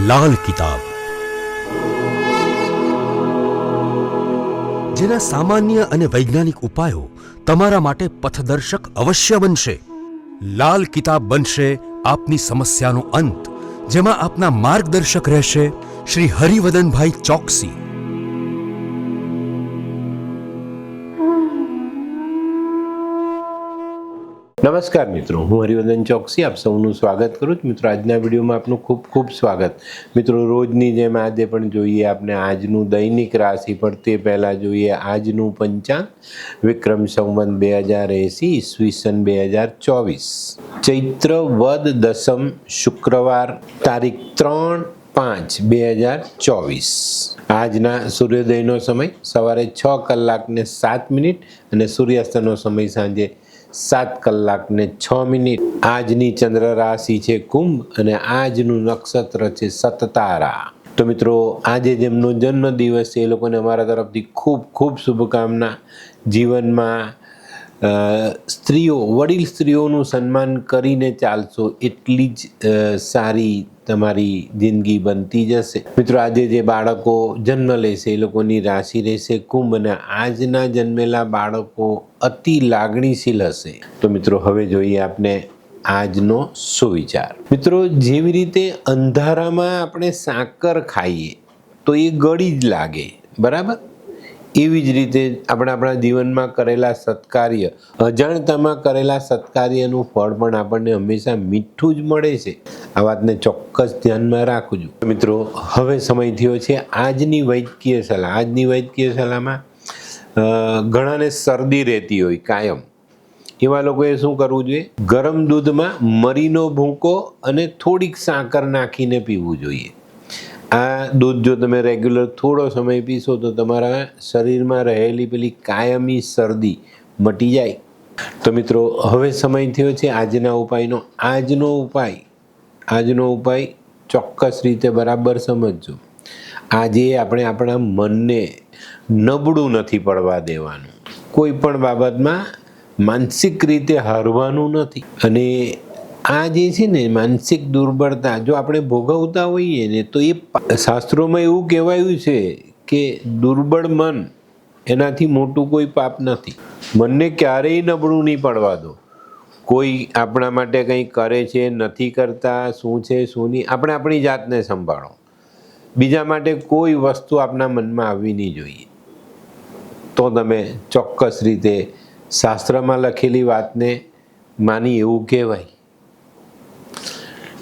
લાલ કિતાબ, જેના સામાન્ય અને વૈજ્ઞાનિક ઉપાયો તમારા માટે પથદર્શક અવશ્ય બનશે. લાલ કિતાબ બનશે આપની સમસ્યાનો અંત, જેમાં આપના માર્ગદર્શક રહેશે શ્રી હરિવદનભાઈ ચોકસી. નમસ્કાર મિત્રો, હું હરિવદન ચોકસી આપ સૌનું સ્વાગત કરું છું. મિત્રો, આજના વિડીયોમાં આપનું ખૂબ ખૂબ સ્વાગત. મિત્રો, રોજની જેમ આજે પણ જોઈએ આપણે આજનું દૈનિક રાશિફળ. તે પહેલાં જોઈએ આજનું પંચાંગ. વિક્રમ સંવત 2080 ઈસવીસન 2024, ચૈત્ર વદ દસમ, શુક્રવાર, તારીખ 3/5/2024. આજના સૂર્યોદયનો સમય સવારે 6:07 અને સૂર્યાસ્તનો સમય સાંજે 7:06. આજની ચંદ્ર રાશિ છે કુંભ અને આજનું નક્ષત્ર છે સતતારા. તો મિત્રો, આજે જેમનો જન્મદિવસ છે એ લોકોને અમારા તરફથી ખૂબ ખૂબ શુભકામના. જીવનમાં સ્ત્રીઓ, વડીલ સ્ત્રીઓનું સન્માન કરીને ચાલશો એટલી જ સારી તમારી જિંદગી બનતી જશે. મિત્રો, આજે જે બાળકો જન્મ લેશે એ લોકોની રાશિ રહેશે કુંભ અને આજના જન્મેલા બાળકો અતિ લાગણીશીલ હશે. તો મિત્રો, હવે જોઈએ આપણે આજનો સુવિચાર. મિત્રો, જેવી રીતે અંધારામાં આપણે સાકર ખાઈએ તો એ ગળી જ લાગે, બરાબર? એવી જ રીતે આપણે આપણા જીવનમાં કરેલા સત્કાર્ય, અજાણતામાં કરેલા સત્કાર્યનું ફળ પણ આપણને હંમેશા મીઠું જ મળે છે. આ વાતને ચોક્કસ ધ્યાનમાં રાખજો. મિત્રો, હવે સમય થયો છે આજની વૈદ્યકીય સલાહ. આજની વૈદ્યકીય સલાહમાં ઘણાને શરદી રહેતી હોય કાયમ, એવા લોકોએ શું કરવું જોઈએ? ગરમ દૂધમાં મરીનો ભૂકો અને થોડીક સાકર નાખીને પીવું જોઈએ. આ દૂધ જો તમે રેગ્યુલર થોડો સમય પીશો તો તમારા શરીરમાં રહેલી પેલી કાયમી શરદી મટી જાય. તો મિત્રો, હવે સમય થયો છે આજના ઉપાયનો. આજનો ઉપાય ચોક્કસ રીતે બરાબર સમજજો. આજે આપણે આપણા મનને નબળું નથી પડવા દેવાનું. કોઈ પણ બાબતમાં માનસિક રીતે હારવાનું નથી. અને આ જે છે ને માનસિક દુર્બળતા જો આપણે ભોગવતા હોઈએ ને તો એ શાસ્ત્રોમાં એવું કહેવાયું છે કે દુર્બળ મન એનાથી મોટું કોઈ પાપ નથી. મનને ક્યારેય નબળું નહીં પડવા દો. કોઈ આપણા માટે કંઈ કરે છે, નથી કરતા, શું છે શું નહીં, આપણે આપણી જાતને સંભાળો. બીજા માટે કોઈ વસ્તુ આપણા મનમાં આવવી નહીં જોઈએ. તો તમે ચોક્કસ રીતે શાસ્ત્રમાં લખેલી વાતને માની એવું કહેવાય.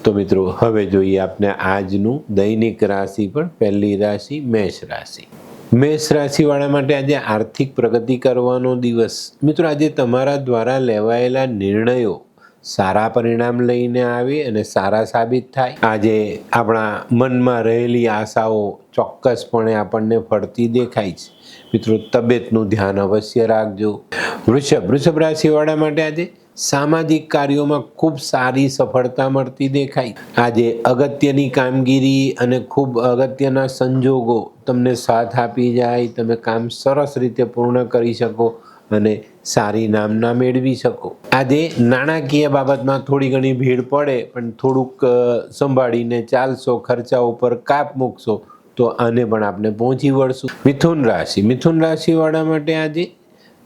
તો મિત્રો, હવે જોઈએ આપણે આજનું દૈનિક રાશિ પણ. પહેલી રાશિ મેષ રાશિ. મેષ રાશિવાળા માટે આજે આર્થિક પ્રગતિ કરવાનો દિવસ. મિત્રો, આજે તમારા દ્વારા લેવાયેલા નિર્ણયો સારા પરિણામ લઈને આવે અને સારા સાબિત થાય. આજે આપણા મનમાં રહેલી આશાઓ ચોક્કસપણે આપણને ફળતી દેખાય છે. મિત્રો, તબિયતનું ધ્યાન અવશ્ય રાખજો. વૃષભ રાશિવાળા માટે આજે સામાજિક કાર્યોમાં ખૂબ સારી સફળતા મળતી દેખાય. આજે અગત્યની કામગીરી અને ખૂબ અગત્યના સંજોગો તમને સાથ આપી જાય. તમે કામ સરસ રીતે પૂર્ણ કરી શકો અને સારી નામના મેળવી શકો. આજે નાણાકીય બાબતમાં થોડી ઘણી ભીડ પડે પણ થોડુંક સંભાળીને ચાલશો, ખર્ચા ઉપર કાપ મૂકશો તો આને પણ આપણે પહોંચી વળશું. મિથુન રાશિવાળા માટે આજે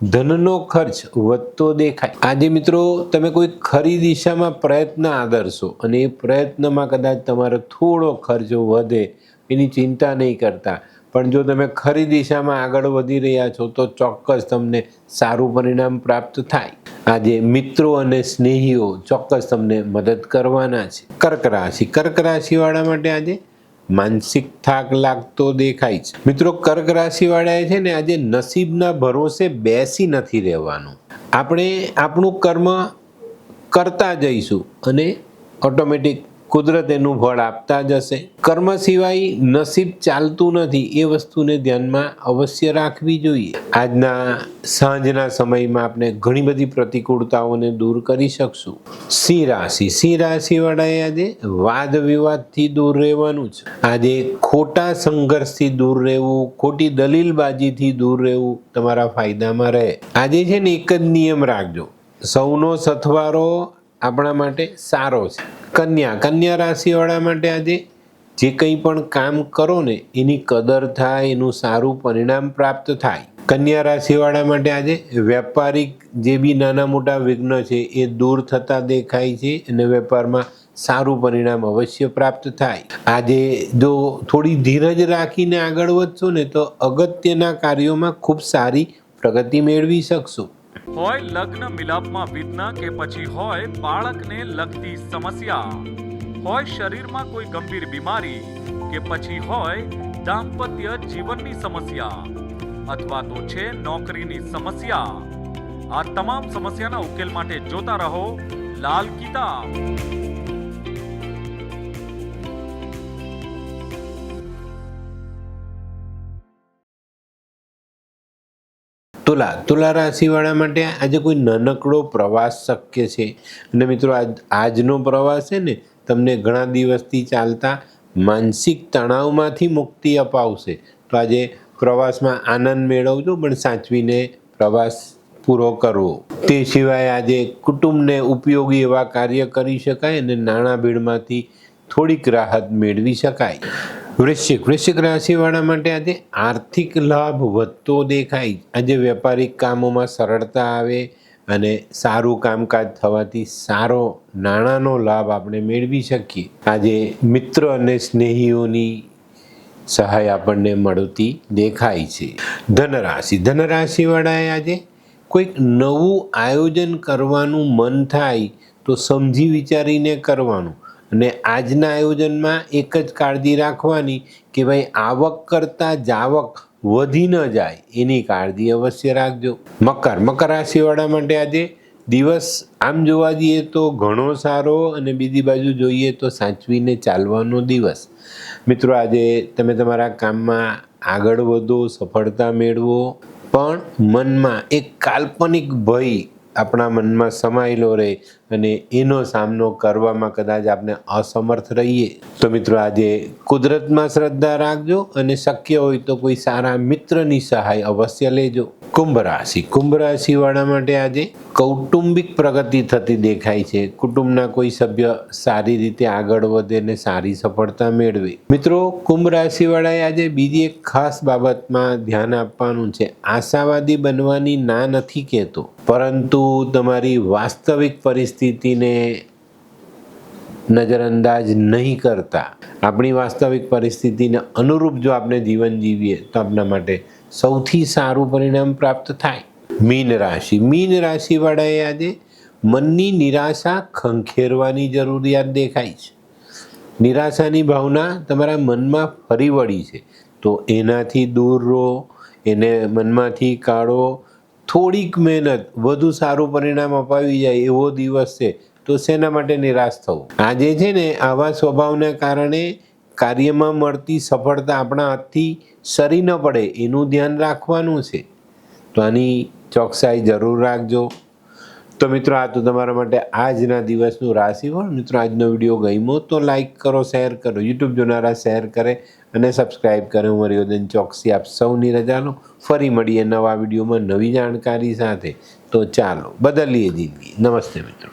ધનનો ખર્ચ વધતો દેખાય. આજે મિત્રો, તમે કોઈ ખરી દિશામાં પ્રયત્ન આદરશો અને એ પ્રયત્નમાં કદાચ તમારો થોડો ખર્ચ વધે, એની ચિંતા નહીં કરતા. પણ જો તમે ખરી દિશામાં આગળ વધી રહ્યા છો તો ચોક્કસ તમને સારું પરિણામ પ્રાપ્ત થાય. આજે મિત્રો અને સ્નેહીઓ ચોક્કસ તમને મદદ કરવાના છે. કર્ક રાશિવાળા માટે આજે માનસિક થાક લાગતો દેખાય છે. મિત્રો, કર્ક રાશિવાળાએ છે ને આજે નસીબના ભરોસે બેસી નથી રહેવાનું. આપણે આપણું કર્મ કરતા જઈશું અને ઓટોમેટિક કુદરત એનું ફળ આપતા જશે. કર્મ સિવાય નસીબ ચાલતું નથી, એ વસ્તુને ધ્યાનમાં અવશ્ય રાખવી જોઈએ. આજના સાંજના સમયમાં આપણે ઘણી બધી પ્રતિકૂળતાઓને દૂર કરી શકશું. સિંહ રાશિવાળાએ આજે વાદ વિવાદથી દૂર રહેવાનું છે. આજે ખોટા સંઘર્ષથી દૂર રહેવું, ખોટી દલીલબાજીથી દૂર રહેવું તમારા ફાયદામાં રહે. આજે છે ને એક જ નિયમ રાખજો, સૌનો સથવારો આપણા માટે સારો છે. કન્યા રાશિવાળા માટે આજે જે કંઈ પણ કામ કરો ને એની કદર થાય, એનું સારું પરિણામ પ્રાપ્ત થાય. કન્યા રાશિવાળા માટે આજે વેપારિક જે બી નાના મોટા વિઘ્ન છે એ દૂર થતા દેખાય છે અને વેપારમાં સારું પરિણામ અવશ્ય પ્રાપ્ત થાય. આજે જો થોડી ધીરજ રાખીને આગળ વધશો ને તો અગત્યના કાર્યોમાં ખૂબ સારી પ્રગતિ મેળવી શકશો. હોય લગ્ન મિલાપમાં વિઘ્ન કે પછી હોય બાળકને લગતી સમસ્યા, હોય શરીરમાં કોઈ ગંભીર બીમારી કે પછી હોય દાંપત્ય જીવનની સમસ્યા અથવા તો છે નોકરીની સમસ્યા, આ તમામ સમસ્યાના ઉકેલ માટે જોતા રહો લાલ કિતાબ. તુલા રાશિવાળા માટે આજે કોઈ નાનકડો પ્રવાસ શક્ય છે. અને મિત્રો આજનો પ્રવાસ છે ને તમને ઘણા દિવસથી ચાલતા માનસિક તણાવમાંથી મુક્તિ અપાવશે. તો આજે પ્રવાસમાં આનંદ મેળવજો, પણ સાચવીને પ્રવાસ પૂરો કરવો. તે સિવાય આજે કુટુંબને ઉપયોગી એવા કાર્ય કરી શકાય અને નાણાં ભીડમાંથી થોડીક રાહત મેળવી શકાય. વૃશ્ચિક રાશિવાળા માટે આજે આર્થિક લાભ વધતો દેખાય. આજે વેપારિક કામોમાં સરળતા આવે અને સારું કામકાજ થવાથી સારો નાણાંનો લાભ આપણે મેળવી શકીએ. આજે મિત્ર અને સ્નેહીઓની સહાય આપણને મળતી દેખાય છે. ધનરાશિવાળાએ આજે કોઈક નવું આયોજન કરવાનું મન થાય તો સમજી વિચારીને કરવાનું. અને આજના આયોજનમાં એક જ કાળજી રાખવાની કે ભાઈ આવક કરતાં જાવક વધી ન જાય, એની કાળજી અવશ્ય રાખજો. મકર રાશિવાળા માટે આજે દિવસ આમ જોવા જઈએ તો ઘણો સારો અને બીજી બાજુ જોઈએ તો સાચવીને ચાલવાનો દિવસ. મિત્રો આજે તમે તમારા કામમાં આગળ વધો, સફળતા મેળવો, પણ મનમાં એક કાલ્પનિક ભય આપણા મનમાં સમાયેલો રહે અને એનો સામનો કરવામાં કદાચ આપણે અસમર્થ રહીએ. તો મિત્રો આજે કુદરતમાં શ્રદ્ધા રાખજો અને શક્ય હોય તો કોઈ સારા મિત્રની સહાય અવશ્ય લેજો. કુંભ રાશિવાળા માટે આજે કૌટુંબિક પ્રગતિ થતી દેખાય છે. કુટુંબના કોઈ સભ્ય સારી રીતે આગળ વધે અને સારી સફળતા મેળવે. મિત્રો કુંભ રાશિવાળાએ આજે બીજી એક ખાસ બાબતમાં ધ્યાન આપવાનું છે. આશાવાદી બનવાની ના નથી કહેતો, પરંતુ તમારી વાસ્તવિક પરિસ્થિતિને નજરઅંદાજ નહીં કરતા, આપણી વાસ્તવિક પરિસ્થિતિને અનુરૂપ જો આપણે જીવન જીવીએ તો આપણા માટે સૌથી સારું પરિણામ પ્રાપ્ત થાય. મીન રાશિવાળાએ આજે મનની નિરાશા ખંખેરવાની જરૂરિયાત દેખાય છે. નિરાશાની ભાવના તમારા મનમાં ફરી વળી છે, તો એનાથી દૂર રહો, એને મનમાંથી કાઢો. થોડીક મહેનત વધુ સારું પરિણામ અપાવી જાય એવો દિવસ છે, તો શેના માટે નિરાશ થવું? આજે છે ને આવા સ્વભાવના કારણે કાર્યમાં મળતી સફળતા આપણા હાથથી સરી ન પડે એનું ધ્યાન રાખવાનું છે. તો આની ચોકસાઈ જરૂર રાખજો. તો મિત્રો આ તો તમારા માટે આજના દિવસનું રાશિફળ. મિત્રો આજનો વિડીયો ગમ્યો તો લાઈક કરો, શેર કરો. યુટ્યુબ જોનારા શેર કરે અને સબસ્ક્રાઈબ કરે. હું હરિવર્ધન ચોકસી આપ સૌની રજા લો. ફરી મળીએ નવા વિડીયોમાં નવી જાણકારી સાથે. તો ચાલો બદલીએ જિંદગી. નમસ્તે મિત્રો.